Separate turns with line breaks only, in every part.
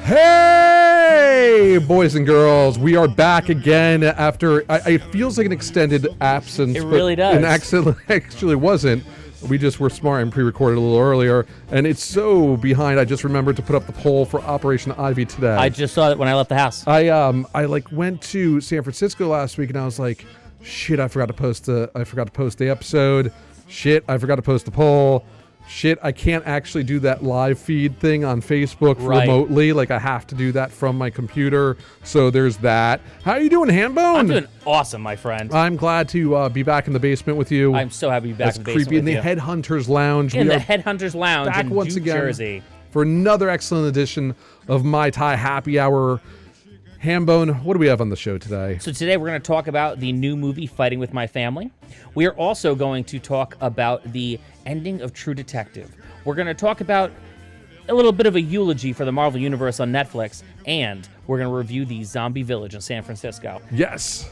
Hey, boys and girls, we are back again after, it feels like an extended absence.
It really does.
And actually wasn't. We just were smart and pre-recorded a little earlier, and it's so behind. I just remembered to put up the poll for Operation Ivy today.
I just saw it when I left the house.
I went to San Francisco last week, and I was like, shit, I forgot to post the episode. Shit, I forgot to post the poll. Shit, I can't actually do that live feed thing on Facebook remotely. Like, I have to do that from my computer. So there's that. How are you doing, Hambone?
I'm doing awesome, my friend.
I'm glad to be back in the basement with you.
I'm so happy to be back in the basement
creepy in
with
the
you.
Headhunters Lounge.
In the Headhunters Lounge
back
in
once
New
again
Jersey.
For another excellent edition of Mai Tai Happy Hour. Hambone, what do we have on the show today?
So today we're going to talk about the new movie, Fighting With My Family. We are also going to talk about the ending of True Detective. We're going to talk about a little bit of a eulogy for the Marvel Universe on Netflix, and we're going to review the Zombie Village in San Francisco.
Yes.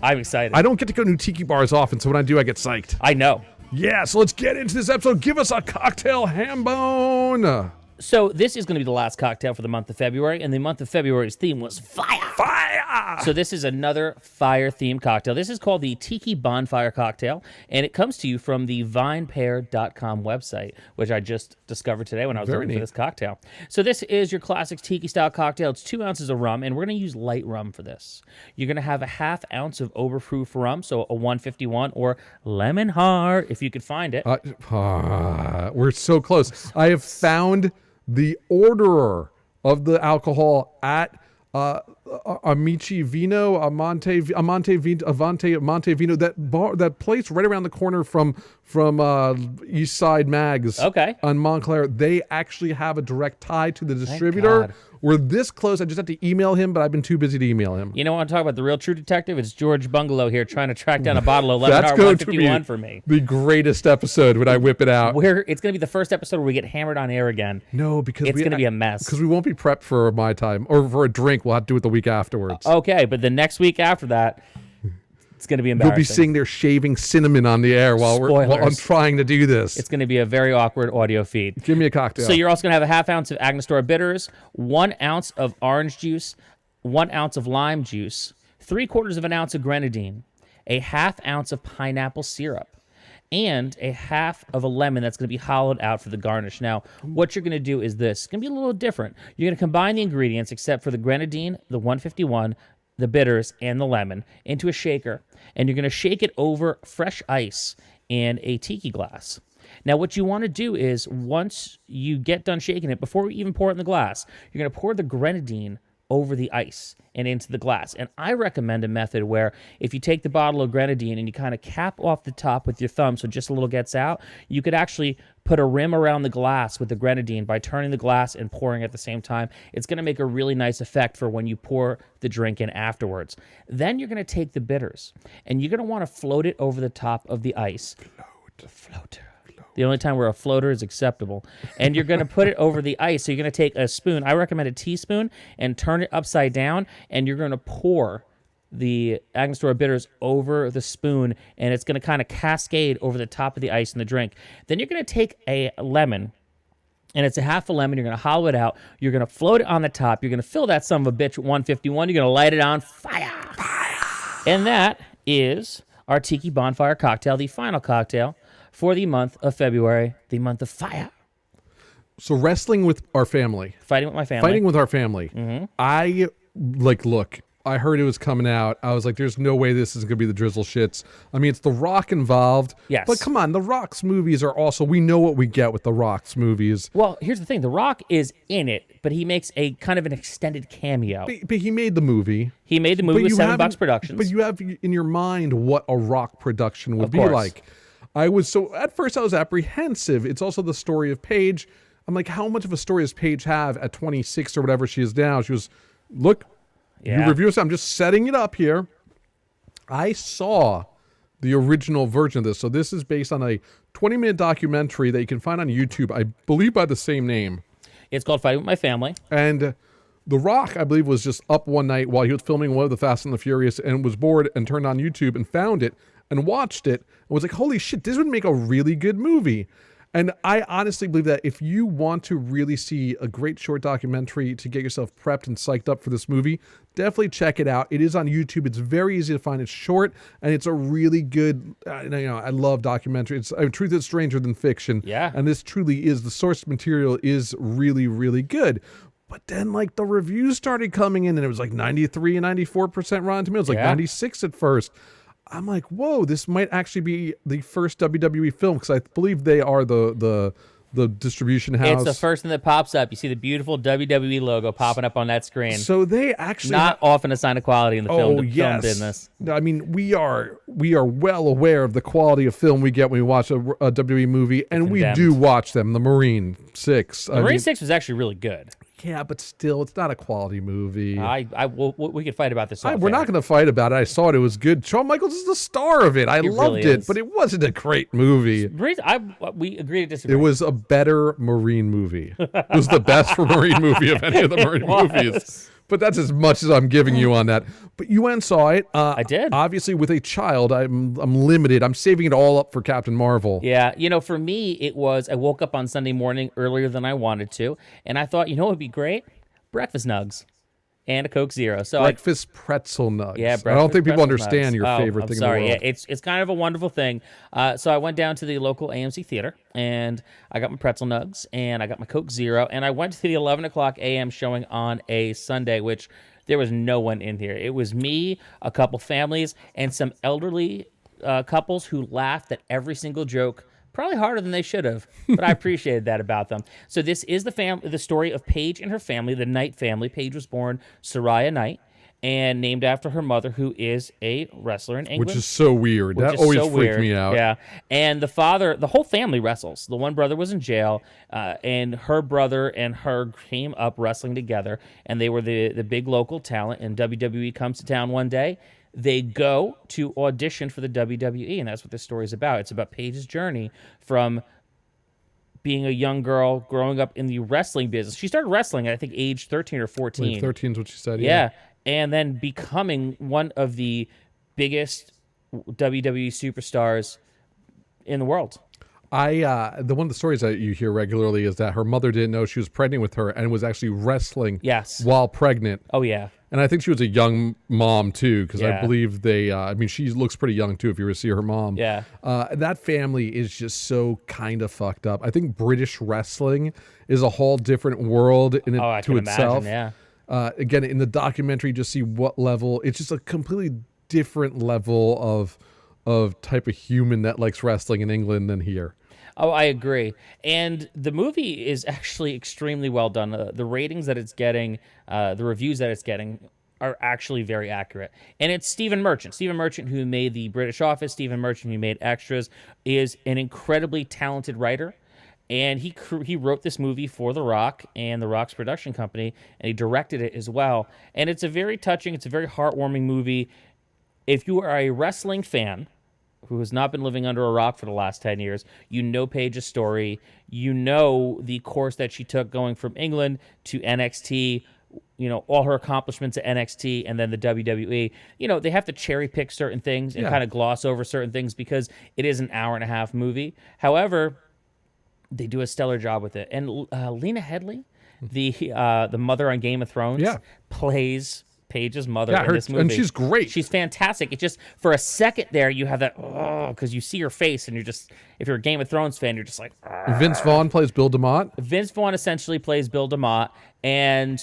I'm excited.
I don't get to go to tiki bars often, so when I do, I get psyched.
I know.
Yeah, so let's get into this episode. Give us a cocktail, Hambone.
So this is going to be the last cocktail for the month of February, and the month of February's theme was fire.
Fire!
So this is another fire-themed cocktail. This is called the Tiki Bonfire Cocktail, and it comes to you from the vinepair.com website, which I just discovered today when I was looking for this cocktail. So this is your classic tiki-style cocktail. It's 2 ounces of rum, and we're going to use light rum for this. You're going to have a ½ ounce of Oberproof rum, so a 151, or Lemon Heart, if you could find it.
We're so close. I have found the orderer of the alcohol at Amici Vino, Amante Vino, that bar, that place right around the corner from East Side Mags.
Okay.
On Montclair. They actually have a direct tie to the distributor. We're this close. I just have to email him, but I've been too busy to email him.
You know what I'm talking about? The real true detective? It's George Bungalow here trying to track down a bottle of Lemon Heart 151 for me.
The greatest episode when I whip it out.
It's going to be the first episode where we get hammered on air again.
No, because
it's going to be a mess.
Because we won't be prepped for my time or for a drink. We'll have to do it the week afterwards.
Okay, but the next week after that, it's going to be embarrassing.
You'll be sitting there shaving cinnamon on the air while I'm trying to do this.
It's going to be a very awkward audio feed.
Give me a cocktail.
So you're also going to have a ½ ounce of Angostura bitters, 1 ounce of orange juice, 1 ounce of lime juice, 3/4 of an ounce of grenadine, a ½ ounce of pineapple syrup, and a half of a lemon that's going to be hollowed out for the garnish. Now, what you're going to do is this. It's going to be a little different. You're going to combine the ingredients, except for the grenadine, the 151, the bitters, and the lemon, into a shaker, and you're going to shake it over fresh ice in a tiki glass. Now, what you want to do is, once you get done shaking it, before you even pour it in the glass, you're going to pour the grenadine over the ice and into the glass. And I recommend a method where if you take the bottle of grenadine and you kind of cap off the top with your thumb so just a little gets out, you could actually put a rim around the glass with the grenadine by turning the glass and pouring at the same time. It's going to make a really nice effect for when you pour the drink in afterwards. Then you're going to take the bitters and you're going to want to float it over the top of the ice. Floater. The only time where a floater is acceptable. And you're going to put it over the ice. So you're going to take a spoon, I recommend a teaspoon, and turn it upside down, and you're going to pour the Angostura bitters over the spoon, and it's going to kind of cascade over the top of the ice in the drink. Then you're going to take a lemon, and it's a half a lemon. You're going to hollow it out. You're going to float it on the top. You're going to fill that son of a bitch with 151. You're going to light it on fire. And that is our Tiki Bonfire Cocktail, the final cocktail for the month of February, the month of fire.
So wrestling with our family.
Fighting with my family.
Fighting with our family.
Mm-hmm.
I heard it was coming out. I was like, there's no way this is going to be the drizzle shits. I mean, it's The Rock involved.
Yes.
But come on, The Rock's movies are also, we know what we get with The Rock's movies.
Well, here's the thing. The Rock is in it, but he makes a kind of an extended cameo.
But he made the movie.
He made the movie with $7 Productions.
But you have in your mind what a Rock production would be like. At first I was apprehensive. It's also the story of Paige. I'm like, how much of a story does Paige have at 26 or whatever she is now? She was, look, you review this. I'm just setting it up here. I saw the original version of this. So this is based on a 20-minute documentary that you can find on YouTube, I believe by the same name.
It's called Fighting With My Family.
And The Rock, I believe, was just up one night while he was filming one of the Fast and the Furious and was bored and turned on YouTube and found it and watched it and was like, holy shit, this would make a really good movie. And I honestly believe that if you want to really see a great short documentary to get yourself prepped and psyched up for this movie, definitely check it out. It is on YouTube. It's very easy to find. It's short, and it's a really good, I love documentaries. Truth is stranger than fiction.
Yeah.
And this truly is, the source material is really, really good. But then, like, the reviews started coming in, and it was like 93 and 94% Rotten Tomatoes, like 96 at first. I'm like, whoa, this might actually be the first WWE film, because I believe they are the distribution house.
It's the first thing that pops up. You see the beautiful WWE logo popping up on that screen.
So they actually
not often a sign of quality in the film business.
I mean, we are well aware of the quality of film we get when we watch a WWE movie, and we do watch them. The Marine 6.
The Marine 6 was actually really good.
Yeah, but still, it's not a quality movie.
We could fight about this.
We're not going to fight about it. I saw it. It was good. Shawn Michaels is the star of it. I loved it, but it wasn't a great movie.
We agree to disagree.
It was a better Marine movie. It was the best Marine movie of any of the Marine movies. But that's as much as I'm giving you on that. But you went and saw it.
I did.
Obviously, with a child, I'm limited. I'm saving it all up for Captain Marvel.
Yeah. For me, it was, I woke up on Sunday morning earlier than I wanted to, and I thought, what would be great? Breakfast nugs and a Coke Zero. So
breakfast pretzel nugs.
Yeah,
I don't think people understand your favorite thing in the world.
Yeah, it's kind of a wonderful thing. So I went down to the local AMC theater, and I got my pretzel nugs, and I got my Coke Zero, and I went to the 11 o'clock a.m. showing on a Sunday, which there was no one in here. It was me, a couple families, and some elderly couples who laughed at every single joke, probably harder than they should have, but I appreciated that about them. So this is the story of Paige and her family, the Knight family. Paige was born Soraya Knight, and named after her mother, who is a wrestler in England.
Which is so weird. That always freaked me out.
Yeah. And the whole family wrestles. The one brother was in jail, and her brother and her came up wrestling together, and they were the big local talent, and WWE comes to town one day. They go to audition for the WWE, and that's what this story is about. It's about Paige's journey from being a young girl growing up in the wrestling business. She started wrestling at, I think, age 13 or 14.
Like 13 is what she said,
yeah. And then becoming one of the biggest WWE superstars in the world.
One of the stories that you hear regularly is that her mother didn't know she was pregnant with her and was actually wrestling while pregnant.
Oh, yeah.
And I think she was a young mom, too, because I believe she looks pretty young, too, if you ever see her mom.
Yeah.
That family is just so kind of fucked up. I think British wrestling is a whole different world to itself.
Imagine,
again, in the documentary, you just see what level. It's just a completely different level of type of human that likes wrestling in England than here.
Oh, I agree. And the movie is actually extremely well done. The ratings that it's getting, the reviews that it's getting are actually very accurate. And it's Stephen Merchant. Stephen Merchant, who made The British Office, Stephen Merchant, who made Extras, is an incredibly talented writer. And he wrote this movie for The Rock and The Rock's production company, and he directed it as well. And it's a very touching, it's a very heartwarming movie. If you are a wrestling fan who has not been living under a rock for the last 10 years, you know Paige's story, you know the course that she took going from England to NXT, all her accomplishments at NXT and then the WWE. They have to cherry pick certain things and kind of gloss over certain things because it is an hour-and-a-half movie. However, they do a stellar job with it. And Lena Headey, the mother on Game of Thrones, plays Paige's mother in this movie.
And she's great.
She's fantastic. It's just, for a second there, you have that, because you see her face, and you're just, if you're a Game of Thrones fan, you're just like,
Vince Vaughn plays Bill DeMott.
Vince Vaughn essentially plays Bill DeMott, and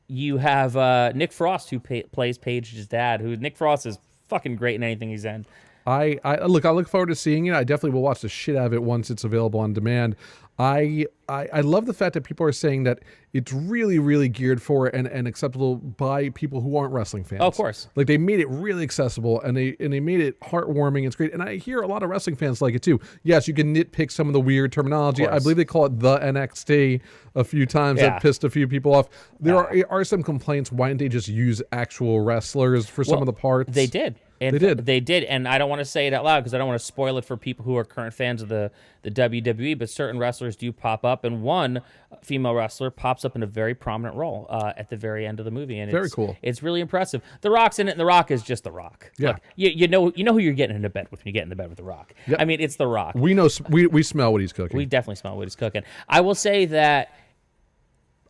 you have Nick Frost, who plays Paige's dad, who Nick Frost is fucking great in anything he's in.
I look forward to seeing it. I definitely will watch the shit out of it once it's available on demand. I love the fact that people are saying that it's really, really geared for and acceptable by people who aren't wrestling fans.
Oh, of course.
Like, they made it really accessible, and they made it heartwarming. It's great. And I hear a lot of wrestling fans like it too. Yes, you can nitpick some of the weird terminology. I believe they call it the NXT a few times. That pissed a few people off. There are some complaints. Why didn't they just use actual wrestlers for some of the parts?
They did. And
They did.
They did, and I don't want to say it out loud because I don't want to spoil it for people who are current fans of the WWE, but certain wrestlers do pop up, and one female wrestler pops up in a very prominent role at the very end of the movie. And
Very cool.
It's really impressive. The Rock's in it, and The Rock is just The Rock.
Yeah.
Look, you know who you're getting into bed with when you get into bed with The Rock.
Yep.
I mean, it's The Rock.
We know, we smell what he's cooking.
We definitely smell what he's cooking. I will say that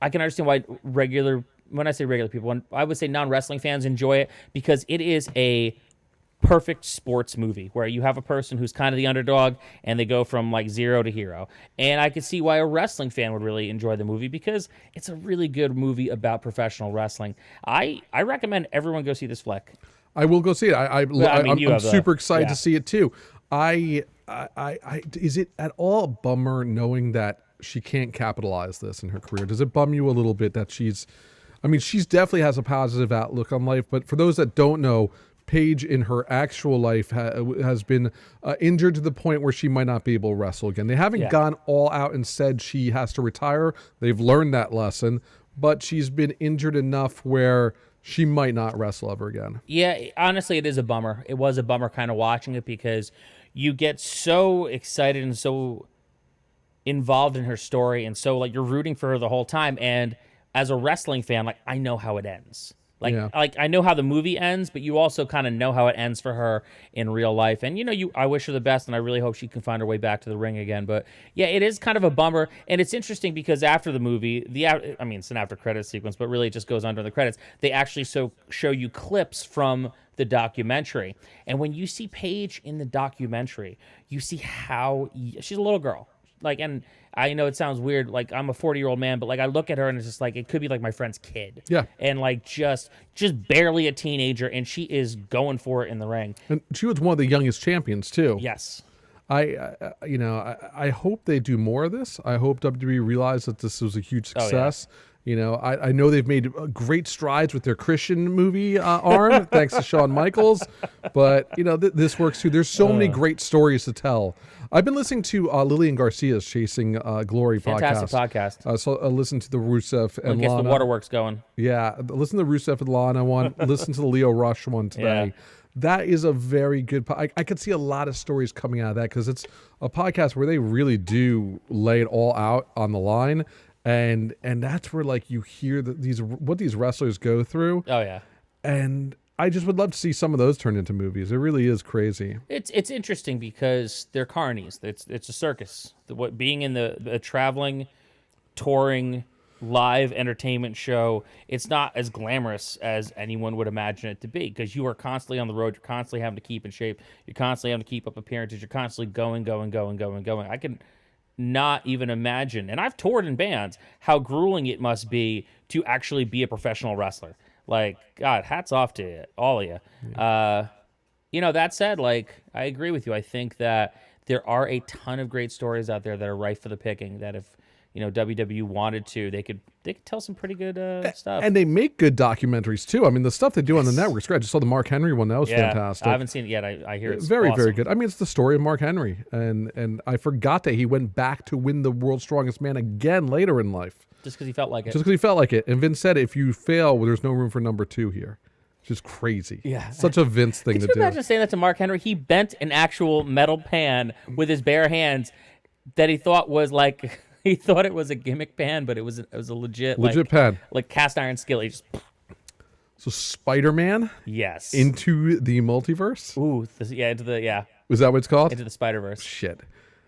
I can understand why when I say regular people, I would say non-wrestling fans enjoy it because it is a perfect sports movie where you have a person who's kind of the underdog and they go from like zero to hero. And I could see why a wrestling fan would really enjoy the movie because it's a really good movie about professional wrestling. I recommend everyone go see this flick.
I will go see it. I'm super excited to see it too. Is it at all a bummer knowing that she can't capitalize this in her career? Does it bum you a little bit that she's definitely has a positive outlook on life, but for those that don't know, Paige in her actual life has been injured to the point where she might not be able to wrestle again. They haven't gone all out and said she has to retire. They've learned that lesson, but she's been injured enough where she might not wrestle ever again.
Yeah, honestly, it is a bummer. It was a bummer kind of watching it because you get so excited and so involved in her story, and so like you're rooting for her the whole time. And as a wrestling fan, like I know how it ends. Like I know how the movie ends, but you also kind of know how it ends for her in real life. And I wish her the best, and I really hope she can find her way back to the ring again. But yeah, it is kind of a bummer, and it's interesting because after the movie, it's an after credits sequence, but really it just goes under the credits. They actually show you clips from the documentary, and when you see Paige in the documentary, you see how she's a little girl. And I know it sounds weird, like I'm a 40-year-old man, but like I look at her and it's just like it could be like my friend's kid.
Yeah.
And like just barely a teenager, and she is going for it in the ring.
And she was one of the youngest champions too.
Yes.
I hope they do more of this. I hope WWE realized that this was a huge success. I know they've made great strides with their Christian movie arm, thanks to Shawn Michaels. But, this works too. There's so many great stories to tell. I've been listening to Lillian Garcia's Chasing Glory
Fantastic podcast.
So I listened to the Rusev and
gets
Lana.
the waterworks going.
Yeah, listen to the Rusev and Lana one. Listen to the Leo Rush one today. Yeah. That is a very good I could see a lot of stories coming out of that because it's a podcast where they really do lay it all out on the line. And that's where like you hear what these wrestlers go through.
Oh yeah.
And I just would love to see some of those turned into movies. It really is crazy.
It's interesting because they're carnies. It's a circus. Being in the traveling, touring, live entertainment show, it's not as glamorous as anyone would imagine it to be because you are constantly on the road. You're constantly having to keep in shape. You're constantly having to keep up appearances. You're constantly going. I can not even imagine, and I've toured in bands, how grueling it must be to actually be a professional wrestler. Like, God, hats off to all of you. Yeah. That said, like, I agree with you. I think that there are a ton of great stories out there that are ripe for the picking, that if WWE wanted to, they could tell some pretty good stuff.
And they make good documentaries too. I mean, the stuff they do on the network's great. I just saw the Mark Henry one. That was fantastic.
I haven't seen it yet. I hear it's
very,
awesome.
very good. I mean, it's the story of Mark Henry. And I forgot that he went back to win the World's Strongest Man again later in life.
Just because he felt like it.
And Vince said, if you fail, there's no room for number 2 here. Just crazy.
Yeah.
Such a Vince thing to do.
Could you imagine saying that to Mark Henry? He bent an actual metal pan with his bare hands that he thought was like... He thought it was a gimmick pan, but it was a legit
pan,
like cast iron skillet.
So Spider-Man,
yes,
into the multiverse.
Ooh,
Was that what it's called?
Into the Spider-Verse.
Shit,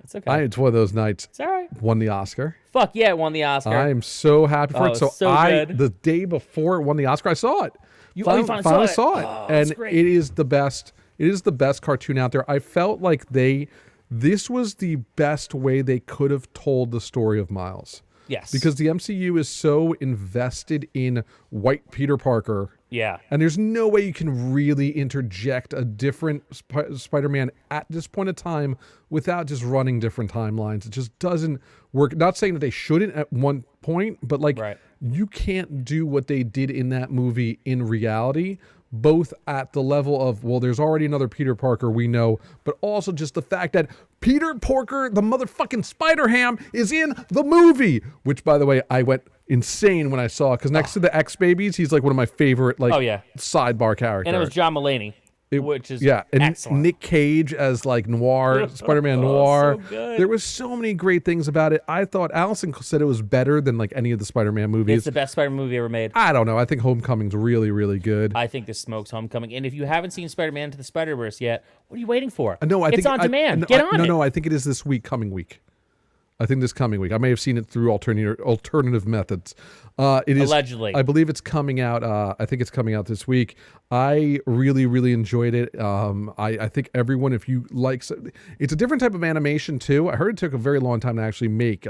it's okay.
It's one of those nights.
It's all right.
Won the Oscar.
Fuck yeah, it won the Oscar.
I am so happy for it. So
good.
The day before it won the Oscar, I saw it.
You
finally saw it,
Oh,
and
great.
it is the best. It is the best cartoon out there. I felt like this was the best way they could have told the story of Miles.
Yes.
Because the MCU is so invested in white Peter Parker.
Yeah.
And there's no way you can really interject a different Spider-Man at this point of time without just running different timelines. It just doesn't work. Not saying that they shouldn't at one point, but you can't do what they did in that movie in reality, both at the level of, well, there's already another Peter Parker we know, but also just the fact that Peter Parker, the motherfucking Spider-Ham, is in the movie, which, by the way, I went insane when I saw it, because next to the X-Babies, he's like one of my favorite sidebar characters.
And it was John Mulaney. which is
and
excellent.
Nick Cage as like Noir, Spider-Man Noir.
So good.
There was so many great things about it. I thought Allison said it was better than like any of the Spider-Man movies.
It's the best Spider-Man movie ever made.
I don't know. I think Homecoming's really, really good.
I think this smokes Homecoming. And if you haven't seen Spider-Man Into the Spider-Verse yet, what are you waiting for?
No,
it's on demand. Get on it.
No, I think it is this coming week. I think this coming week. I may have seen it through alternative methods. It is
allegedly.
I believe it's coming out. I think it's coming out this week. I really, really enjoyed it. I think everyone, if you like, it's a different type of animation too. I heard it took a very long time to actually make.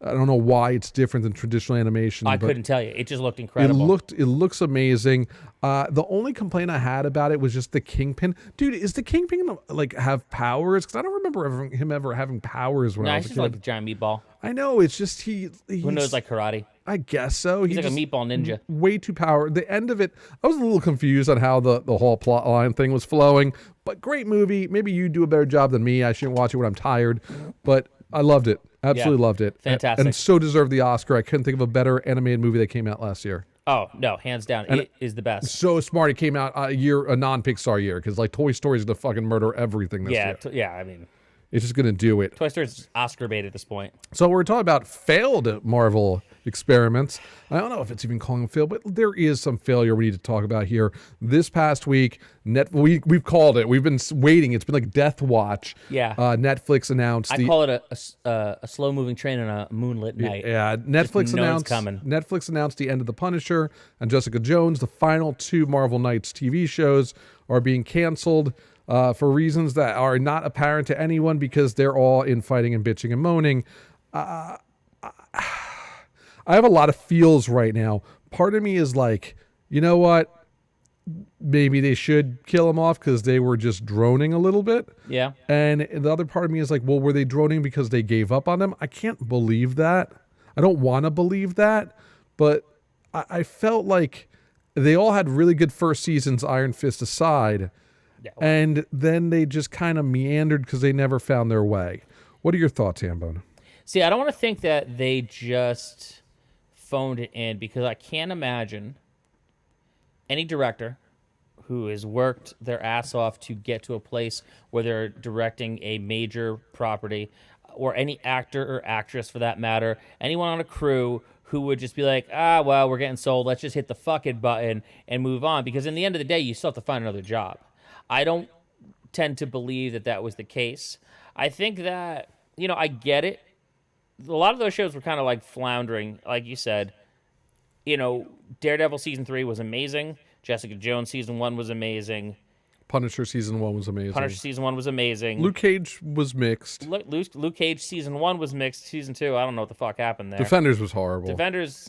I don't know why it's different than traditional animation.
I couldn't tell you. It just looked incredible.
It looks amazing. The only complaint I had about it was just the Kingpin. Dude, is the Kingpin like have powers? Because I don't remember him ever having powers when I was
he's
a
just
kid.
like a giant meatball.
I know. It's just who
knows like karate?
I guess so.
He's like a meatball ninja.
Way too power. The end of it, I was a little confused on how the whole plot line thing was flowing. But great movie. Maybe you do a better job than me. I shouldn't watch it when I'm tired. But I loved it. Absolutely loved it.
Fantastic.
And so deserved the Oscar. I couldn't think of a better animated movie that came out last year.
Oh, no, hands down. It is the best.
So smart. It came out a non-Pixar year, because like Toy Story is going to fucking murder everything this year.
I mean,
it's just going to do it.
Toy Story's Oscar bait at this point.
So we're talking about failed Marvel experiments. I don't know if it's even calling them fail, but there is some failure we need to talk about here. This past week, we've called it. We've been waiting. It's been like Death Watch.
Yeah.
Netflix announced.
I call it a slow-moving train on a moonlit night.
Yeah. Netflix announced the end of The Punisher and Jessica Jones. The final 2 Marvel Knights TV shows are being canceled. For reasons that are not apparent to anyone, because they're all infighting and bitching and moaning. I have a lot of feels right now. Part of me is like, you know what? Maybe they should kill them off because they were just droning a little bit.
Yeah.
And the other part of me is like, well, were they droning because they gave up on them? I can't believe that. I don't want to believe that. But I felt like they all had really good first seasons, Iron Fist aside. Yeah, well, and then they just kind of meandered because they never found their way. What are your thoughts, Hambone?
See, I don't want to think that they just phoned it in, because I can't imagine any director who has worked their ass off to get to a place where they're directing a major property, or any actor or actress for that matter, anyone on a crew who would just be like, well, we're getting sold. Let's just hit the fuck it button and move on. Because in the end of the day, you still have to find another job. I don't tend to believe that that was the case. I think that, I get it. A lot of those shows were kind of like floundering, like you said. Daredevil season 3 was amazing. Jessica Jones season 1 was amazing.
Punisher season 1 was amazing. Luke Cage was mixed.
Luke Cage season 1 was mixed. Season 2, I don't know what the fuck happened there.
Defenders was horrible.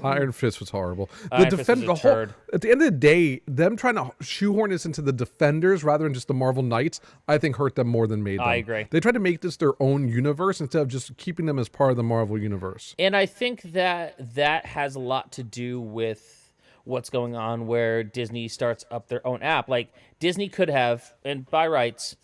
Iron Fist was horrible. At the end of the day, them trying to shoehorn this into the Defenders rather than just the Marvel Knights, I think hurt them more than made them.
I agree.
They tried to make this their own universe instead of just keeping them as part of the Marvel universe.
And I think that has a lot to do with what's going on where Disney starts up their own app. Like, Disney could have, and by rights,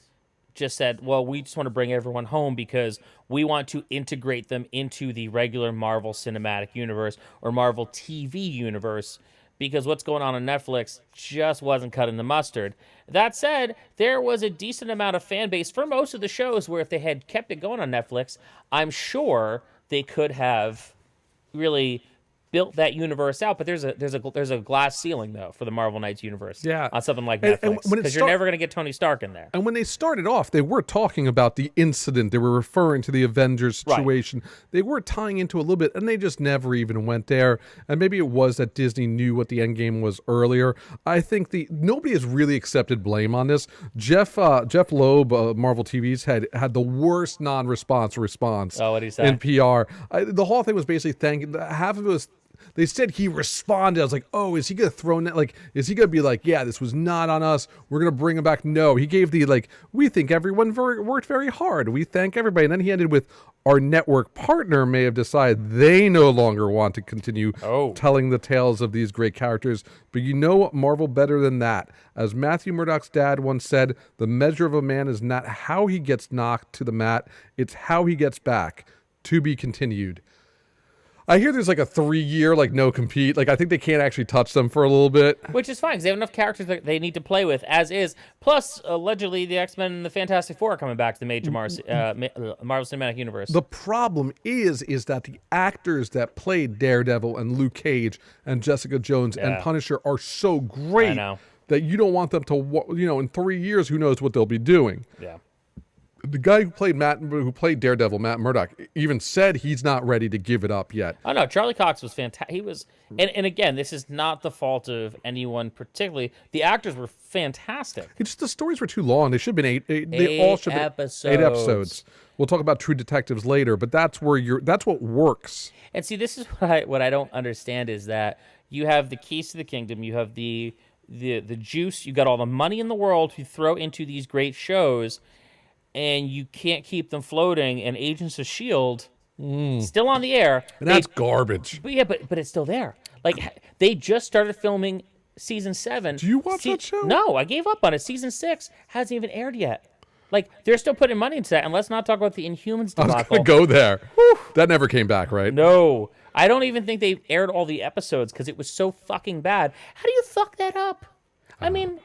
just said, well, we just want to bring everyone home because we want to integrate them into the regular Marvel Cinematic Universe or Marvel TV Universe, because what's going on Netflix just wasn't cutting the mustard. That said, there was a decent amount of fan base for most of the shows where if they had kept it going on Netflix, I'm sure they could have really built that universe out. But there's a glass ceiling though for the Marvel Knights universe.
Yeah,
on something like Netflix, because you're never going to get Tony Stark in there.
And when they started off, they were talking about the incident. They were referring to the Avengers situation. Right. They were tying into a little bit, and they just never even went there. And maybe it was that Disney knew what the end game was earlier. I think nobody has really accepted blame on this. Jeff Loeb, Marvel TV's had the worst non-response response.
Oh, what did he say?
In PR. The whole thing was basically thanking half of it was. They said he responded. I was like, oh, is he going to throw that? Like, is he going to be like, yeah, this was not on us. We're going to bring him back. No, he gave we think everyone worked very hard. We thank everybody. And then he ended with, our network partner may have decided they no longer want to continue telling the tales of these great characters. But you know what, Marvel better than that. As Matthew Murdock's dad once said, the measure of a man is not how he gets knocked to the mat. It's how he gets back. To be continued. I hear there's like a 3-year like no compete. Like I think they can't actually touch them for a little bit.
Which is fine because they have enough characters that they need to play with as is. Plus, allegedly, the X-Men and the Fantastic Four are coming back to the major Marvel Cinematic Universe.
The problem is that the actors that played Daredevil and Luke Cage and Jessica Jones and Punisher are so great
I know.
that you don't want them to, in 3 years, who knows what they'll be doing.
Yeah.
The guy who played Daredevil, Matt Murdock, even said he's not ready to give it up yet.
Oh no, Charlie Cox was fantastic. He was, and again, this is not the fault of anyone particularly. The actors were fantastic.
It's just the stories were too long. They should have been eight. They all should have been 8 episodes. We'll talk about True Detectives later, but that's what works.
And see, this is what I don't understand is that you have the keys to the kingdom, you have the juice, you got all the money in the world to throw into these great shows. And you can't keep them floating, and Agents of S.H.I.E.L.D. still on the air.
And that's garbage.
But it's still there. Like, they just started filming season 7.
Do you watch that show?
No, I gave up on it. Season 6 hasn't even aired yet. Like, they're still putting money into that, and let's not talk about the Inhumans debacle.
I was going to go there. Whew. That never came back, right?
No. I don't even think they aired all the episodes because it was so fucking bad. How do you fuck that up? I mean,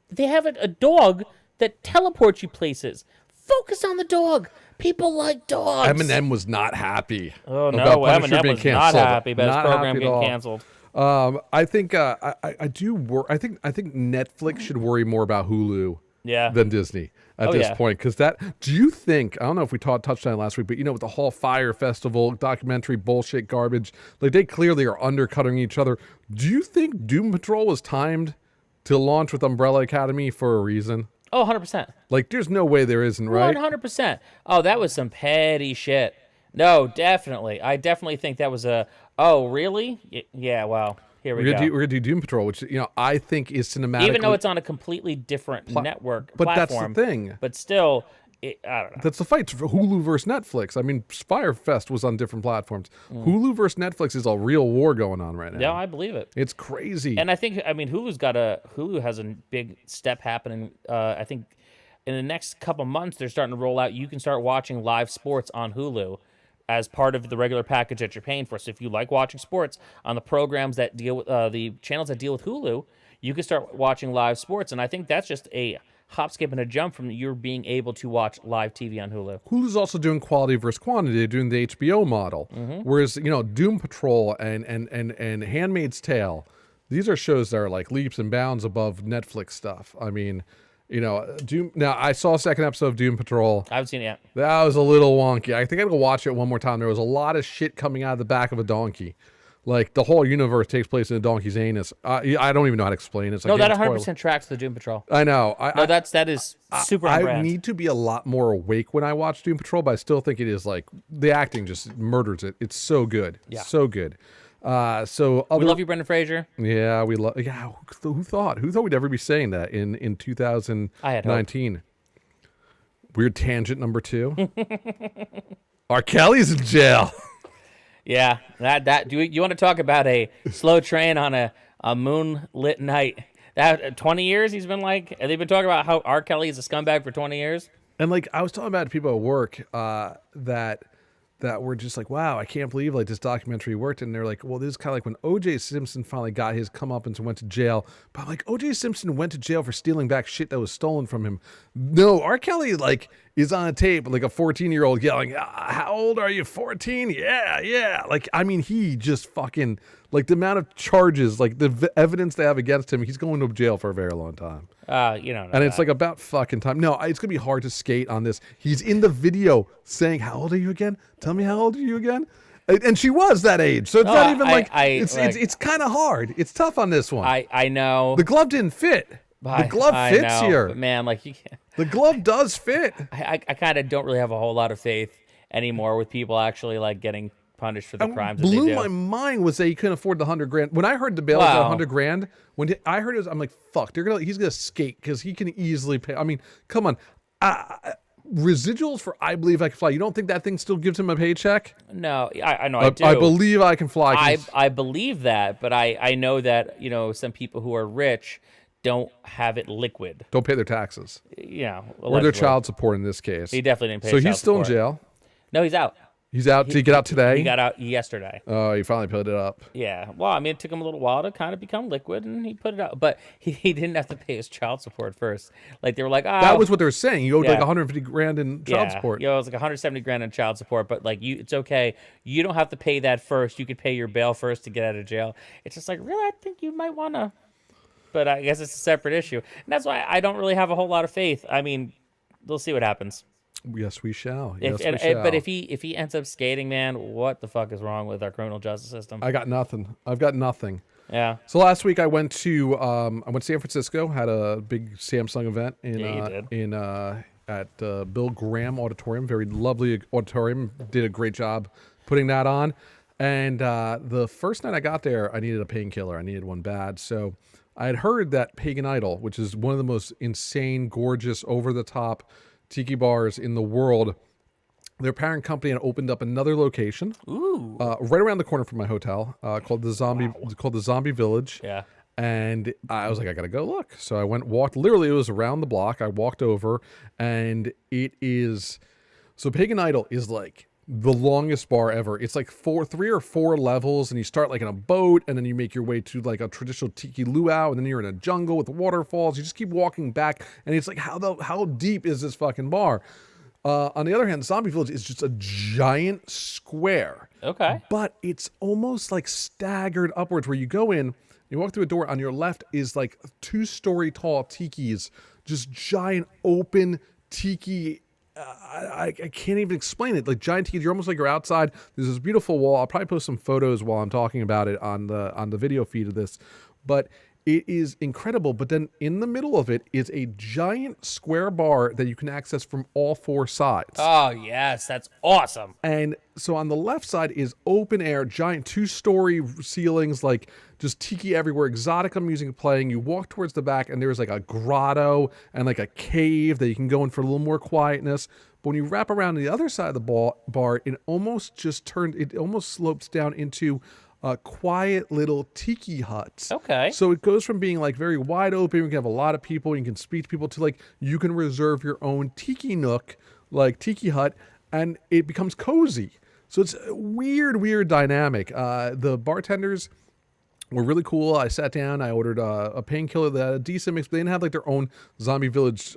they have a dog that teleports you places. Focus on the dog. People like dogs.
Eminem was not happy.
Oh no, Eminem was not happy about his program getting canceled.
I think I do worry. I think Netflix should worry more about Hulu than Disney at this point. Because do you think? I don't know if we touched on it last week, but with the whole Fire Festival documentary bullshit garbage, like they clearly are undercutting each other. Do you think Doom Patrol was timed to launch with Umbrella Academy for a reason?
Oh, 100%.
Like, there's no way there isn't, right?
100%. Oh, that was some petty shit. No, definitely. I definitely think that was oh, really? Yeah, well, here we go.
We're going to do Doom Patrol, which, I think is cinematic.
Even though it's on a completely different network
but
platform.
But that's the thing.
But still, I don't know.
That's the fight for Hulu versus Netflix. I mean, Firefest was on different platforms. Hulu versus Netflix is a real war going on right now.
Yeah, I believe it.
It's crazy.
And I think, Hulu has a big step happening. I think in the next couple months, they're starting to roll out. You can start watching live sports on Hulu as part of the regular package that you're paying for. So if you like watching sports on the programs that deal with the channels that deal with Hulu, you can start watching live sports. And I think that's just a hop, skip, and a jump from you being able to watch live TV on Hulu.
Hulu's also doing quality versus quantity. They're doing the HBO model. Whereas, Doom Patrol and Handmaid's Tale, these are shows that are like leaps and bounds above Netflix stuff. I mean, Doom. Now, I saw a second episode of Doom Patrol.
I haven't seen it yet.
That was a little wonky. I think I'd go watch it one more time. There was a lot of shit coming out of the back of a donkey. Like, the whole universe takes place in a donkey's anus. I don't even know how to explain it. So
no, that 100% tracks the Doom Patrol.
I know.
That is super on brand.
I need to be a lot more awake when I watch Doom Patrol, but I still think it is like, the acting just murders it. It's so good. Yeah. So good.
We love you, Brendan Fraser.
Yeah, we love. Yeah, who thought we'd ever be saying that in 2019?
I had hope.
Weird tangent number 2. R. Kelly's in jail.
Yeah, do you want to talk about a slow train on a moonlit night? That 20 years he's been like. They've been talking about how R. Kelly is a scumbag for 20 years.
And like I was talking about to people at work that were just like, wow, I can't believe like this documentary worked. And they're like, well, this is kind of like when O.J. Simpson finally got his comeuppance and went to jail. But I'm like, O.J. Simpson went to jail for stealing back shit that was stolen from him. No, R. Kelly like is on a tape like a 14-year-old yelling, how old are you? 14? Yeah. Like, I mean, he just fucking like the amount of charges, like the evidence they have against him, he's going to jail for a very long time.
And
it's like about fucking time. No, it's gonna be hard to skate on this. He's in the video saying, "How old are you again? Tell me how old are you again?" And she was that age, so it's not even it's kind of hard. It's tough on this one.
I know
the glove didn't fit. The glove fits here,
but man. Like you can't.
The glove does fit.
I kind of don't really have a whole lot of faith anymore with people actually like getting punished for the crimes that they do.
Blew my mind was that he couldn't afford the $100,000. When I heard the bail was $100,000, when I heard it, I'm like, fuck, he's gonna skate because he can easily pay. I mean, come on, residuals for I Believe I Can Fly. You don't think that thing still gives him a paycheck?
No, I know I do.
I Believe I Can Fly.
I believe that, but I know that some people who are rich don't have it liquid.
Don't pay their taxes.
Yeah,
or their child support in this case.
He definitely didn't pay.
So he's still in jail.
No, he's out.
He's out. Did he get out today?
He got out yesterday.
Oh, he finally put it up.
Yeah. Well, I mean, it took him a little while to kind of become liquid, and he put it out. But he didn't have to pay his child support first. Like, they were like, oh.
That was what they were saying. He owed like 150 grand in child support.
Yeah, it was like 170 grand in child support. But, like, it's okay. You don't have to pay that first. You could pay your bail first to get out of jail. It's just like, really, I think you might want to. But I guess it's a separate issue. And that's why I don't really have a whole lot of faith. I mean, we'll see what happens.
Yes, we shall.
But if he ends up skating, man, what the fuck is wrong with our criminal justice system?
I got nothing. I've got nothing.
Yeah.
So last week I went to San Francisco, had a big Samsung event at Bill Graham Auditorium, very lovely auditorium. Did a great job putting that on. And the first night I got there, I needed a painkiller. I needed one bad. So I had heard that Pagan Idol, which is one of the most insane, gorgeous, over-the-top tiki bars in the world, their parent company had opened up another location, right around the corner from my hotel, called the Zombie Village.
Yeah.
And I was like, I gotta go look. So I walked. Literally, it was around the block. I walked over, and it is. So Pagan Idol is like the longest bar ever. It's like 3 or 4 levels, and you start like in a boat, and then you make your way to like a traditional tiki luau, and then you're in a jungle with waterfalls. You just keep walking back, and it's like, how deep is this fucking bar? On the other hand, Zombie Village is just a giant square.
Okay.
But it's almost like staggered upwards, where you go in, you walk through a door, on your left is like 2-story tall tikis, just giant open tiki. I can't even explain it. Like giant tiki, you're almost like you're outside. There's this beautiful wall. I'll probably post some photos while I'm talking about it on the video feed of this. But it is incredible. But then in the middle of it is a giant square bar that you can access from all 4 sides.
Oh, yes. That's awesome.
And so on the left side is open air, giant 2-story ceilings, like just tiki everywhere, exotica music playing. You walk towards the back, and there's like a grotto and like a cave that you can go in for a little more quietness. But when you wrap around the other side of the bar, it almost slopes down into quiet little tiki huts.
Okay.
So it goes from being like very wide open, you can have a lot of people, you can speak to people, to like you can reserve your own tiki nook, like tiki hut, and it becomes cozy. So it's a weird dynamic. The bartenders were really cool. I sat down, I ordered a painkiller that had a decent mix, but they didn't have like their own Zombie Village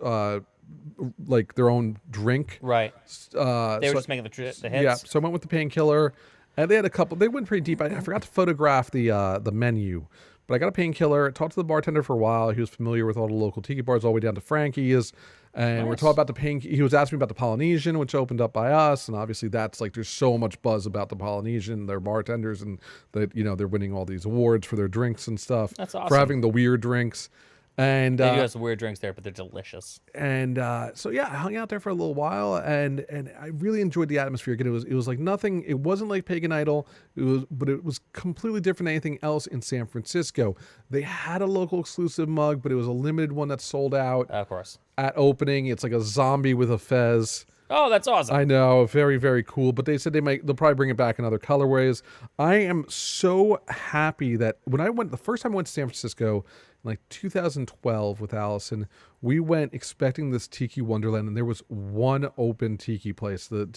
like their own drink.
Right. They were just making the hits.
Yeah, so I went with the painkiller. And they had a couple. They went pretty deep. I forgot to photograph the menu, but I got a painkiller. Talked to the bartender for a while. He was familiar with all the local tiki bars, all the way down to Frankie's. And we're talking about the pain. He was asking me about the Polynesian, which opened up by us, and obviously that's like there's so much buzz about the Polynesian, their bartenders, and that they're winning all these awards for their drinks and stuff.
That's awesome.
For having the weird drinks. And
they do have some weird drinks there, but they're delicious.
And so I hung out there for a little while, and I really enjoyed the atmosphere. Again, it was like nothing. It wasn't like Pagan Idol. But it was completely different than anything else in San Francisco. They had a local exclusive mug, but it was a limited one that sold out.
Of course.
At opening, it's like a zombie with a fez.
Oh, that's awesome.
I know, very, very cool. But they said they'll probably bring it back in other colorways. I am so happy that the first time I went to San Francisco, in like 2012 with Allison, we went expecting this tiki wonderland, and there was one open tiki place, the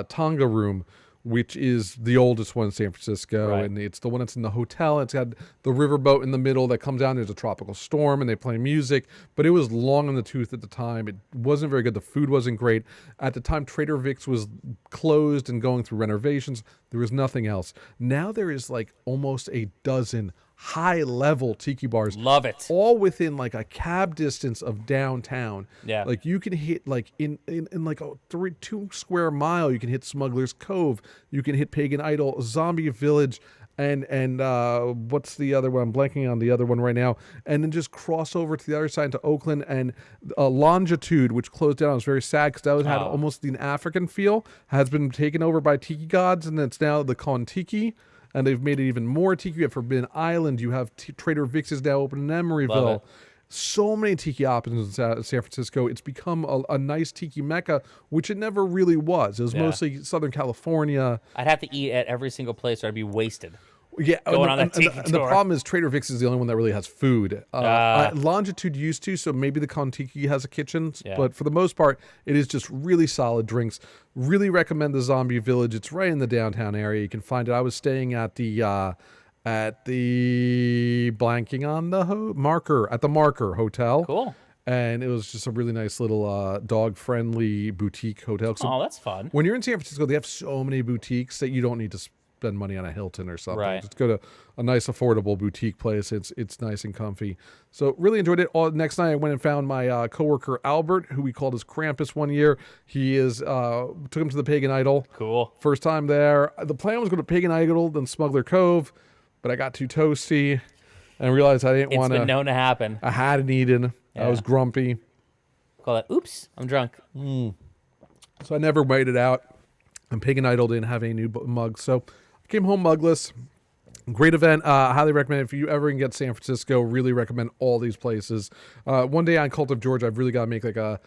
Tonga Room, which is the oldest one in San Francisco,
right.
And it's the one that's in the hotel. It's got the riverboat in the middle that comes down. There's a tropical storm, and they play music, but it was long in the tooth at the time. It wasn't very good. The food wasn't great. At the time, Trader Vic's was closed and going through renovations. There was nothing else. Now there is like almost a dozen high-level tiki bars.
Love it.
All within like a cab distance of downtown.
Yeah.
Like you can hit like in like a 2 square mile, you can hit Smuggler's Cove, you can hit Pagan Idol, Zombie Village, and what's the other one? I'm blanking on the other one right now. And then just cross over to the other side to Oakland, and Longitude, which closed down. I was very sad because that had almost an African feel, has been taken over by Tiki Gods, and it's now the Kon Tiki. And they've made it even more tiki. You have Forbidden Island. You have Trader Vic's is now open in Emeryville. So many tiki options in San Francisco. It's become a nice tiki mecca, which it never really was. It was mostly Southern California.
I'd have to eat at every single place or I'd be wasted.
Yeah,
going on that tiki
and the
tour.
problem is Trader Vic's is the only one that really has food. Longitude used to, so maybe the Kontiki has a kitchen, but for the most part, it is just really solid drinks. Really recommend the Zombie Village. It's right in the downtown area. You can find it. I was staying at the blanking on the Marker Hotel.
Cool.
And it was just a really nice little dog-friendly boutique hotel. So
that's fun.
when you're in San Francisco, they have so many boutiques that you don't need to spend money on a Hilton or something.
Right.
Just go to a nice, affordable boutique place. It's nice and comfy. So really enjoyed it. Next night, I went and found my coworker Albert, who we called as Krampus one year. He took him to the Pagan Idol.
Cool.
First time there. The plan was to go to Pagan Idol, then Smuggler Cove, but I got too toasty and realized I didn't want to.
It's been known to happen.
I hadn't eaten. I was grumpy.
Call that, oops, I'm drunk.
So I never waited out. And Pagan Idol didn't have any new mugs. So I came home mugless. Great event. Highly recommend it. If you ever can get San Francisco, really recommend all these places. One day on Cult of George, I've really got to make like a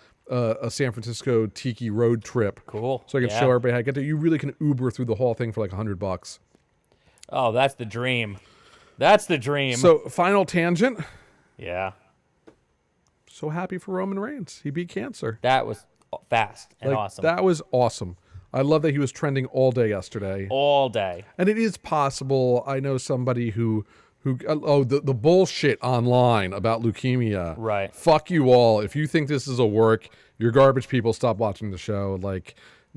San Francisco tiki road trip.
Cool.
So I can show everybody how to get there. You really can Uber through the whole thing for like $100.
Oh, that's the dream. That's the dream.
So final tangent.
Yeah.
So happy for Roman Reigns. He beat cancer.
That was fast and awesome.
That was awesome. I love that he was trending all day yesterday.
All day.
And it is possible. I know somebody who the bullshit online about leukemia.
Right.
Fuck you all. If you think this is a work, you're garbage people. Stop watching the show. Like,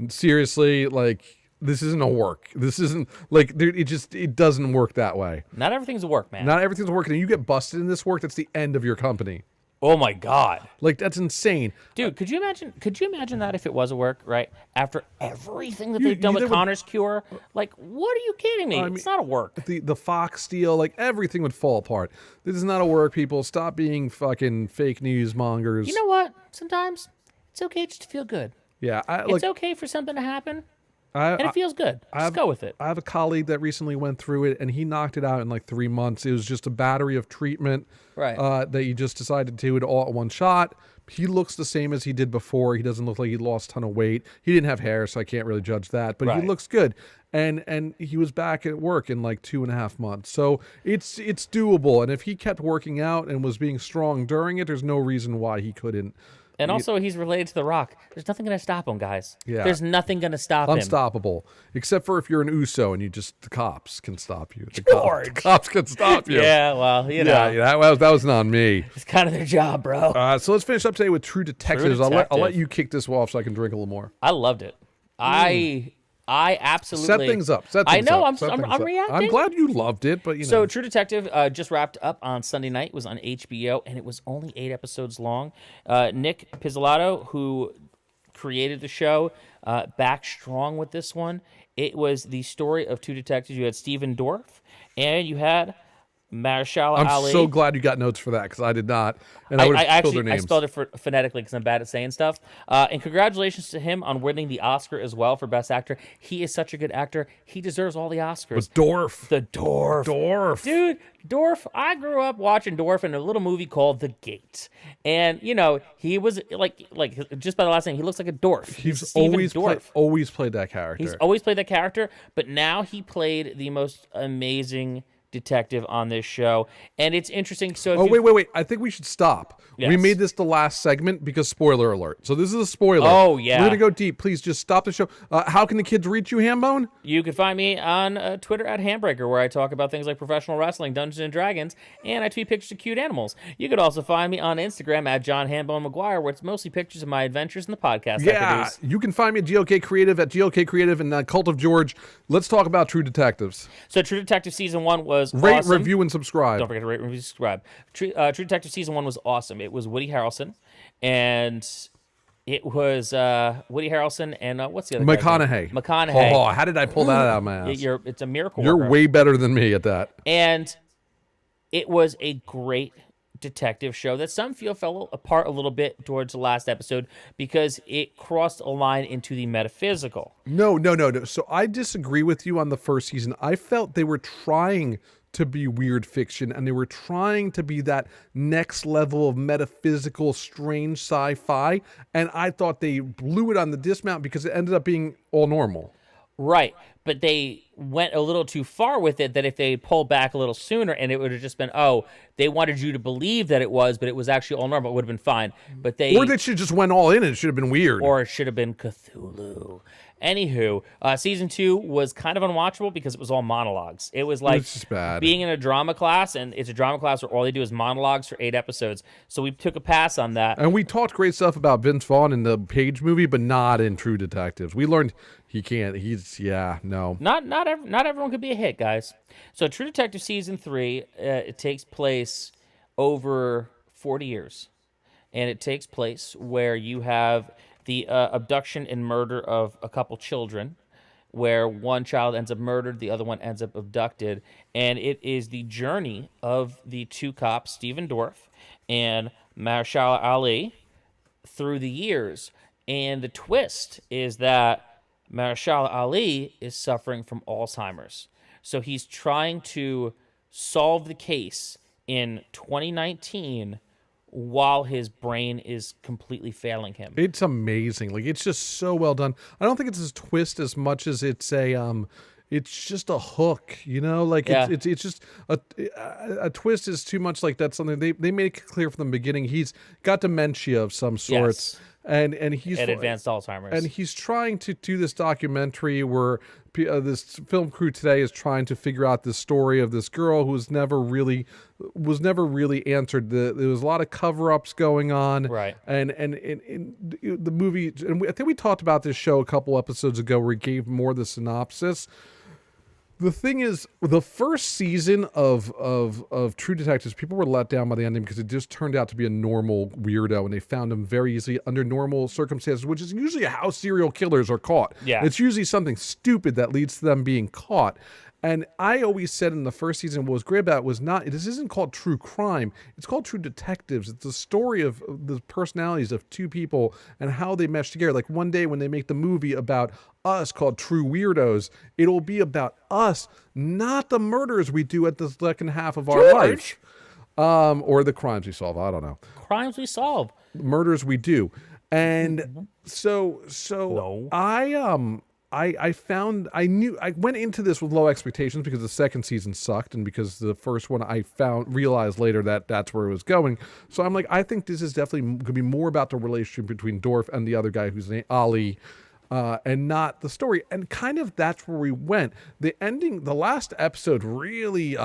seriously, like, this isn't a work. This isn't, like, dude, it doesn't work that way.
Not everything's a work, man.
Not everything's a work. And you get busted in this work, that's the end of your company.
Oh my God.
Like, that's insane.
Dude, could you imagine that if it was a work, right? After everything that they've done with Connor's cure? Like, what are you kidding me? It's not a work.
The Fox deal, like, everything would fall apart. This is not a work, people. Stop being fucking fake news mongers.
You know what? Sometimes it's okay just to feel good.
Yeah.
It's okay for something to happen. And it feels good. Just go with it.
I have a colleague that recently went through it, and he knocked it out in like 3 months. It was just a battery of treatment that he just decided to do it all at one shot. He looks the same as he did before. He doesn't look like he lost a ton of weight. He didn't have hair, so I can't really judge that. But he looks good. And he was back at work in like 2.5 months. So it's doable. And if he kept working out and was being strong during it, there's no reason why he couldn't.
And also, he's related to The Rock. There's nothing going to stop him, guys.
Yeah.
There's nothing going to stop him.
Unstoppable. Except for if you're an Uso and the cops can stop you. The cops can stop you.
Yeah, well, you know.
Yeah, that was not me.
It's kind of their job, bro.
So let's finish up today with True Detectives. I'll let you kick this off so I can drink a little more.
I loved it. I absolutely
set things up.
I know. I'm reacting.
I'm glad you loved it, but
So True Detective just wrapped up on Sunday night. It was on HBO, and it was only 8 episodes long. Nick Pizzolatto, who created the show, back strong with this one. It was the story of 2 detectives. You had Stephen Dorff, and you had Mahershala Ali.
I'm so glad you got notes for that because I did not, and I would have spelled their names.
I spelled it phonetically because I'm bad at saying stuff. And congratulations to him on winning the Oscar as well for Best Actor. He is such a good actor. He deserves all the Oscars.
But Dorff.
The Dorff. Dude, Dorff. I grew up watching Dorff in a little movie called The Gate. And, you know, he was like just by the last name, he looks like a Dorff.
He's always played that character.
He's always played that character, but now he played the most amazing detective on this show, and it's interesting. So
wait, I think we should stop.
Yes.
We made this the last segment because spoiler alert. So this is a spoiler.
Oh yeah,
we're gonna go deep. Please just stop the show. How can the kids reach you, Hambone?
You can find me on Twitter at Handbreaker, where I talk about things like professional wrestling, Dungeons and Dragons, and I tweet pictures of cute animals. You could also find me on Instagram at John Hambone McGuire, where it's mostly pictures of my adventures in the podcast I produce.
You can find me at GLK Creative and Cult of George. Let's talk about True Detectives.
So True Detective Season 1 was
rate,
awesome.
review, and subscribe.
Don't forget to rate, review, subscribe. True Detective Season 1 was awesome. It was Woody Harrelson, and it was Woody Harrelson and what's the other
McConaughey.
McConaughey.
Oh, how did I pull that out of my ass?
It's a miracle.
You're
worker.
way better than me at that.
And it was a great detective show that some fell apart a little bit towards the last episode because it crossed a line into the metaphysical.
No. So I disagree with you on the first season. I felt they were trying to be weird fiction, and they were trying to be that next level of metaphysical, strange sci-fi, and I thought they blew it on the dismount because it ended up being all normal.
Right. but they went a little too far with it, that if they pulled back a little sooner and it would have just been, oh, they wanted you to believe that it was, but it was actually all normal, it would have been fine. But
Or they should just went all in and it should have been weird.
Or it should have been Cthulhu. Anywho, season 2 was kind of unwatchable because it was all monologues. It was like being in a drama class, and it's a drama class where all they do is monologues for 8 episodes. So we took a pass on that.
And we talked great stuff about Vince Vaughn in the Paige movie, but not in True Detectives. We learned he can't. No.
Not everyone could be a hit, guys. So True Detective season 3, it takes place over 40 years, and it takes place where you have the abduction and murder of a couple children, where one child ends up murdered, the other one ends up abducted, and it is the journey of the 2 cops, Stephen Dorff and Mahershala Ali, through the years. And the twist is that Mahershala Ali is suffering from Alzheimer's. So he's trying to solve the case in 2019 while his brain is completely failing him.
It's amazing. Like, it's just so well done. I don't think it's a twist as much as it's it's just a hook, you know? Like, it's just a twist is too much. Like, that's something they made it clear from the beginning. He's got dementia of some sorts.
Yes.
And he's
advanced Alzheimer's,
and he's trying to do this documentary where this film crew today is trying to figure out the story of this girl who was never really answered. There was a lot of cover-ups going on,
right?
And the movie, and I think we talked about this show a couple episodes ago where we gave more of the synopsis. The thing is, the first season of True Detectives, people were let down by the ending because it just turned out to be a normal weirdo, and they found him very easily under normal circumstances, which is usually how serial killers are caught.
Yeah.
It's usually something stupid that leads to them being caught. And I always said in the first season, what was great about it was this isn't called true crime. It's called True Detectives. It's the story of the personalities of 2 people and how they mesh together. Like, one day when they make the movie about us called True Weirdos, it'll be about us, not the murders we do at the second half of our life. Or the crimes we solve. I don't know.
Crimes we solve.
Murders we do. And so
No.
I went into this with low expectations because the second season sucked, and because the first one realized later that that's where it was going. So I'm like, I think this is definitely going to be more about the relationship between Dorff and the other guy who's named Ali, and not the story. And kind of that's where we went. The ending, the last episode really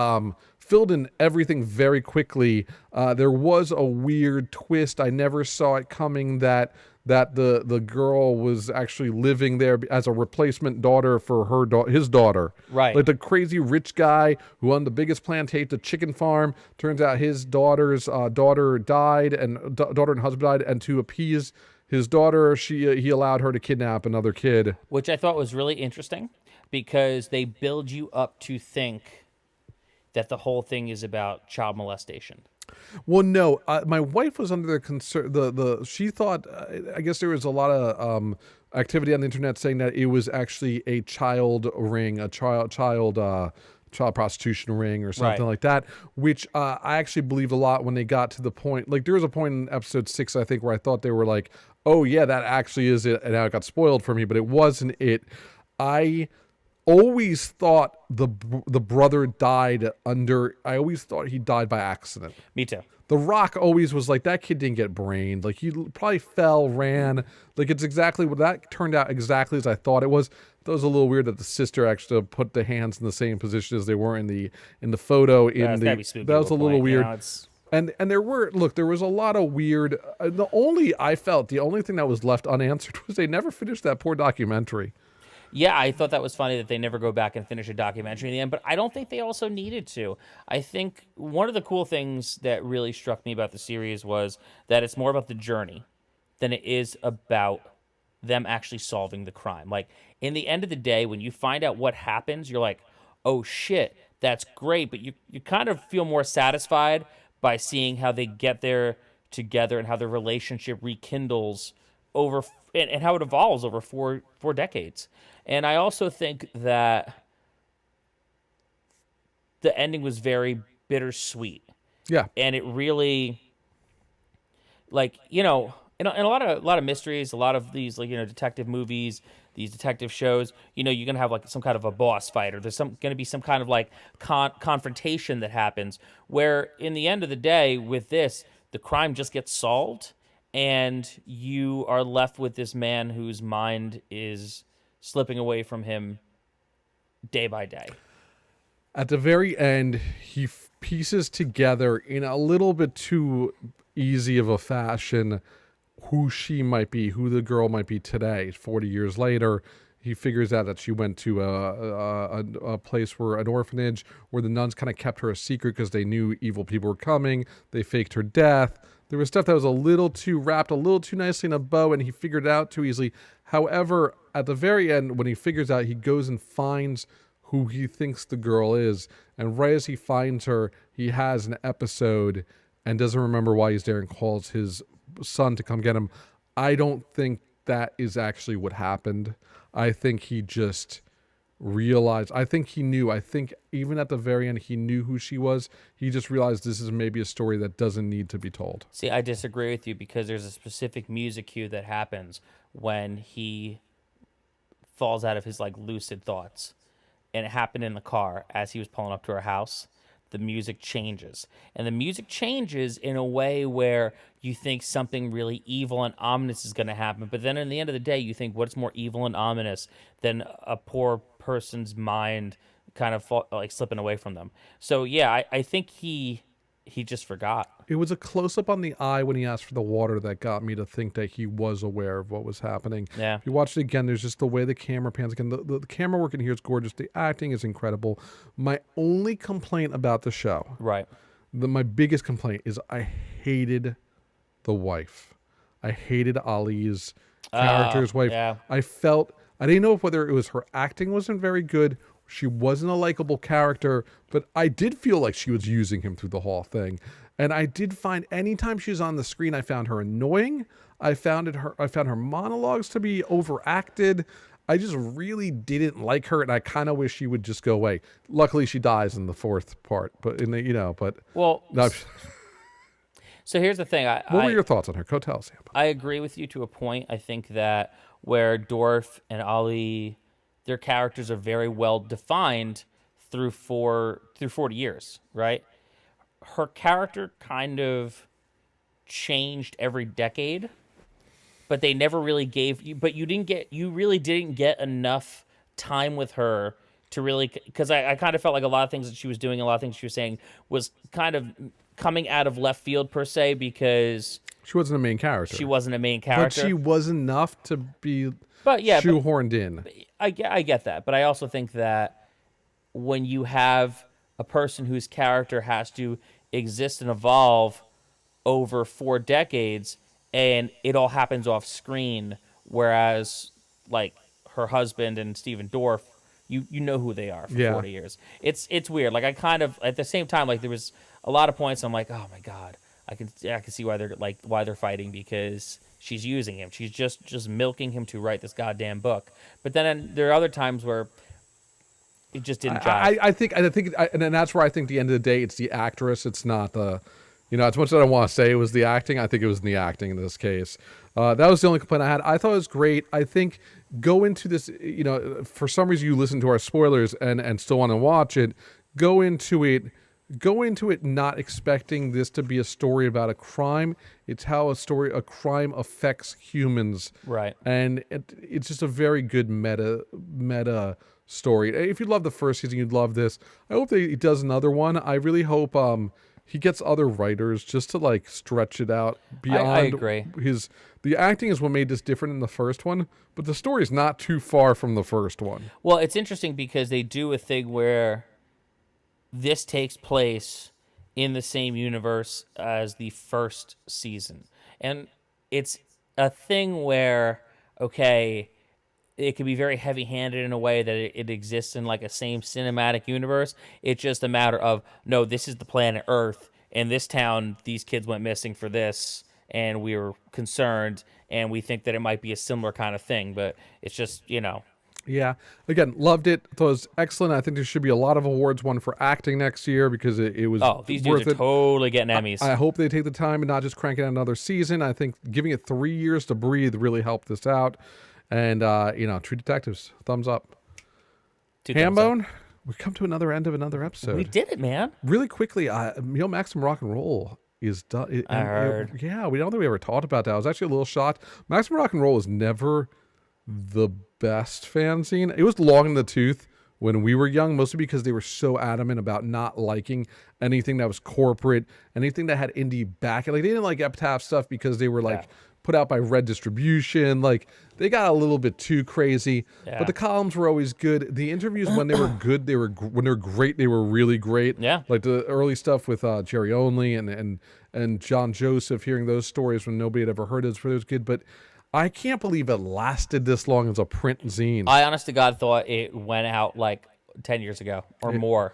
filled in everything very quickly. There was a weird twist. I never saw it coming that the girl was actually living there as a replacement daughter for his daughter.
Right.
Like the crazy rich guy who owned the biggest plantation, the chicken farm. Turns out his daughter's daughter died, and daughter and husband died, and to appease his daughter, he allowed her to kidnap another kid.
Which I thought was really interesting because they build you up to think that the whole thing is about child molestation.
Well, no, my wife was under the concern. She thought, I guess there was a lot of activity on the internet saying that it was actually a child ring, a child prostitution ring or something like that, which I actually believed a lot when they got to the point. Like, there was a point in episode 6, I think, where I thought they were like, oh yeah, that actually is it, and now it got spoiled for me, but it wasn't it. I always thought the brother died I always thought he died by accident.
Me too.
The Rock always was like, that kid didn't get brained. Like, he probably fell, ran. Like, it's exactly what that turned out exactly as I thought it was. That was a little weird that the sister actually put the hands in the same position as they were in the photo. That was a little weird. And there was a lot of weird. The only thing that was left unanswered was they never finished that poor documentary.
Yeah, I thought that was funny that they never go back and finish a documentary in the end, but I don't think they also needed to. I think one of the cool things that really struck me about the series was that it's more about the journey than it is about them actually solving the crime. Like, in the end of the day, when you find out what happens, you're like, oh shit, that's great, but you kind of feel more satisfied by seeing how they get there together and how their relationship rekindles over and how it evolves over four decades. And I also think that the ending was very bittersweet.
Yeah.
And it really, like, you know, in a lot of mysteries, a lot of these like detective movies, these detective shows, you're gonna have like some kind of a boss fight, or there's gonna be some kind of like confrontation that happens. Where in the end of the day, with this, the crime just gets solved, and you are left with this man whose mind is slipping away from him day by day.
At the very end, he pieces together in a little bit too easy of a fashion who she might be, who the girl might be today. 40 years later, he figures out that she went to a place where an orphanage where the nuns kind of kept her a secret because they knew evil people were coming. They faked her death. There was stuff that was a little too wrapped, a little too nicely in a bow, and he figured it out too easily. However, at the very end, when he figures out, he goes and finds who he thinks the girl is. And right as he finds her, he has an episode and doesn't remember why he's there and calls his son to come get him. I don't think that is actually what happened. I think he just realized, I think he knew, I think even at the very end, he knew who she was. He just realized this is maybe a story that doesn't need to be told.
See, I disagree with you because there's a specific music cue that happens when he falls out of his like lucid thoughts. And it happened in the car as he was pulling up to her house. The music changes. And the music changes in a way where you think something really evil and ominous is going to happen. But then in the end of the day, you think, what's more evil and ominous than a poor person's mind kind of like slipping away from them? So, yeah, I think he just forgot.
It was a close-up on the eye when he asked for the water that got me to think that he was aware of what was happening.
Yeah.
If you watch it again, there's just the way the camera pans. Again, the camera work in here is gorgeous. The acting is incredible. My only complaint about the show,
right?
My biggest complaint is I hated the wife. I hated Ali's character's wife.
Yeah.
I didn't know whether it was her acting wasn't very good. She wasn't a likable character, but I did feel like she was using him through the whole thing. And I did find anytime she was on the screen, I found her annoying. I found her monologues to be overacted. I just really didn't like her, and I kind of wish she would just go away. Luckily, she dies in the fourth part, but
Well,
no.
So here's the thing.
What were your thoughts on her? Go tell us.
I agree with you to a point. I think that where Dorf and Ali, their characters are very well defined through 40 years, right? Her character kind of changed every decade, but they never really gave you. But you really didn't get enough time with her to really, because I kind of felt like a lot of things that she was doing, a lot of things she was saying was kind of coming out of left field per se, because
she wasn't a main character.
She wasn't a main character,
but she was enough to be shoehorned in.
I get that, but I also think that when you have a person whose character has to exist and evolve over 4 decades, and it all happens off screen, whereas like her husband and Steven Dorff, you know who they are for 40 years. It's weird. Like I kind of at the same time, like there was a lot of points I'm like, oh my god, I can see why they're fighting, because she's using him. She's just milking him to write this goddamn book. But then there are other times where it just didn't jive.
I think, and that's where I think the end of the day, it's the actress. It's not the, as much as I don't want to say it was the acting, I think it was in the acting in this case. That was the only complaint I had. I thought it was great. I think go into this, for some reason you listen to our spoilers and still want to watch it. Go into it not expecting this to be a story about a crime. It's how a crime affects humans.
Right.
And it's just a very good meta story. If you love the first season, you'd love this. I hope that he does another one. I really hope he gets other writers just to like stretch it out beyond.
I agree.
The acting is what made this different in the first one, but the story is not too far from the first one.
Well, it's interesting because they do a thing where this takes place in the same universe as the first season. And it's a thing where, okay, it can be very heavy-handed in a way that it exists in like a same cinematic universe. It's just a matter of, no, this is the planet Earth. In this town, these kids went missing for this, and we were concerned, and we think that it might be a similar kind of thing. But it's just,
Yeah. Again, loved it. Thought it was excellent. I think there should be a lot of awards won for acting next year because it was
These
worth
dudes are
it.
totally getting Emmys.
I hope they take the time and not just crank it out another season. I think giving it 3 years to breathe really helped this out. And, True Detectives, thumbs up. Hambone, we come to another end of another episode.
We did it, man.
Really quickly, Maximum Rock and Roll is done.
I heard.
We don't think we ever talked about that. I was actually a little shocked. Maximum Rock and Roll was never the best fanzine. It was long in the tooth when we were young, mostly because they were so adamant about not liking anything that was corporate, anything that had indie back. Like they didn't like Epitaph stuff because they were put out by Red Distribution. Like they got a little bit too crazy.
Yeah.
But the columns were always good. The interviews when they were good, when they're great, they were really great.
Yeah.
Like the early stuff with Jerry Only and John Joseph, hearing those stories when nobody had ever heard it was good. But I can't believe it lasted this long as a print zine.
I honest to God thought it went out like 10 years ago or more.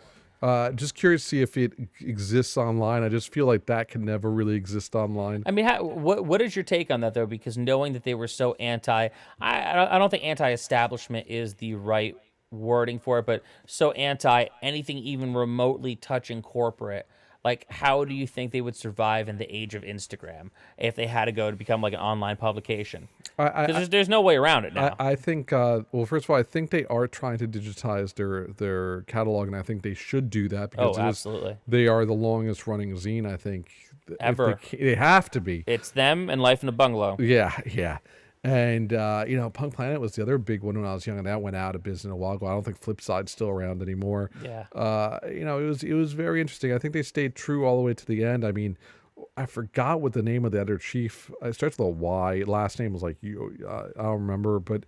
Just curious to see if it exists online. I just feel like that can never really exist online.
I mean, what is your take on that, though? Because knowing that they were so I don't think anti-establishment is the right wording for it, but so anti anything even remotely touching corporate. Like, how do you think they would survive in the age of Instagram if they had to go to become like an online publication? Because there's no way around it now.
I think, well, first of all, I think they are trying to digitize their catalog, and I think they should do that because
absolutely.
They are the longest running zine, I think.
Ever.
They have to be.
It's them and Life in a Bungalow.
Yeah. And, Punk Planet was the other big one when I was young, and that went out of business a while ago. I don't think Flipside's still around anymore.
Yeah.
It was very interesting. I think they stayed true all the way to the end. I mean, I forgot what the name of the editor-chief, it starts with a Y. Last name was like, I don't remember. But,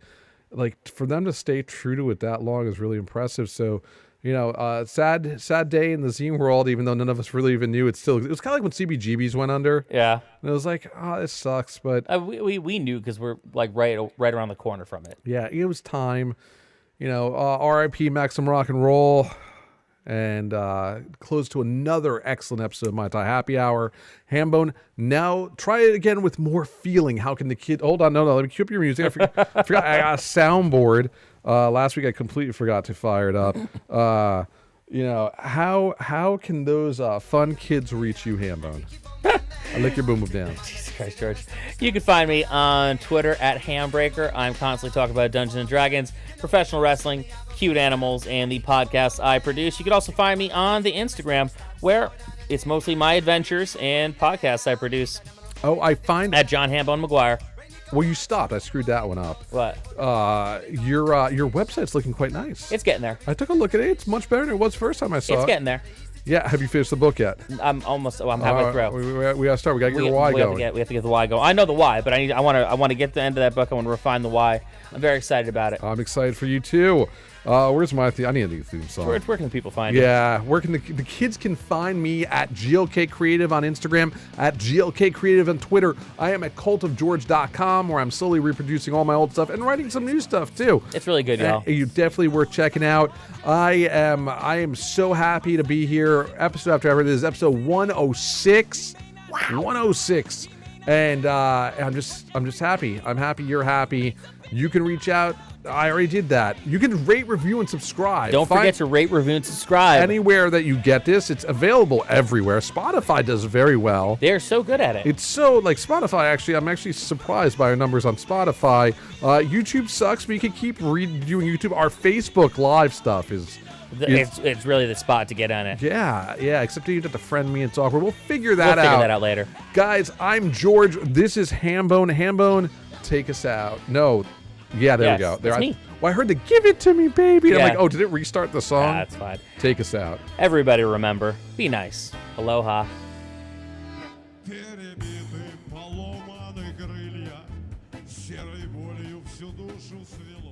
like, for them to stay true to it that long is really impressive. So, sad day in the zine world, even though none of us really even knew it was kind of like when CBGBs went under.
Yeah.
And it was like, this sucks, but
we knew because we're like right around the corner from it.
Yeah, it was time. R.I.P. Maximum Rock and Roll, and close to another excellent episode of Mai Tai Happy Hour. Hambone, now try it again with more feeling. How can the kid? Hold on, no, let me cue up your music. I forgot I got a soundboard. Last week I completely forgot to fire it up. How can those fun kids reach you, Hambone? I lick your boom move down.
Jesus Christ, George. You can find me on Twitter at Hambreaker. I'm constantly talking about Dungeons and Dragons, professional wrestling, cute animals, and the podcasts I produce. You can also find me on the Instagram, where it's mostly my adventures and podcasts I produce.
Oh, I find
at John Hambone McGuire.
Well, you stopped. I screwed that one up.
What?
Your website's looking quite nice.
It's getting there.
I took a look at it. It's much better than it was first time I saw it.
It's getting there.
Yeah. Have you finished the book yet?
I'm halfway through.
We got to start. We got to get the why going.
We have to get the why going. I know the why, but I want to get to the end of that book. I want to refine the why. I'm very excited about it.
I'm excited for you too. Where's my theme? I need a new theme song.
Where can the people find you?
Yeah, where can the kids can find me at GLK Creative on Instagram, at GLK Creative on Twitter. I am at cultofgeorge.com, where I'm slowly reproducing all my old stuff and writing some new stuff too.
It's really good, y'all.
You definitely worth checking out. I am so happy to be here. Episode after episode. This is episode 106. Wow. 106. And I'm just happy. I'm happy you're happy. You can reach out. I already did that. You can rate, review, and subscribe.
Don't forget to rate, review, and subscribe.
Anywhere that you get this, it's available everywhere. Spotify does very well.
They're so good at it.
It's so, like, Spotify, actually, I'm actually surprised by our numbers on Spotify. YouTube sucks, but you can keep redoing YouTube. Our Facebook Live stuff is...
It's really the spot to get on it.
Yeah, except you have to friend me. It's awkward. We'll figure that out.
We'll figure that out later.
Guys, I'm George. This is Hambone. Hambone, take us out. No. Yeah, there we go.
That's me.
I heard to give it to me, baby.
Yeah.
I'm like, oh, did it restart the song?
That's fine.
Take us out.
Everybody remember, be nice. Aloha.
Перебиты поломаны крылья, серой болью всю душу свело.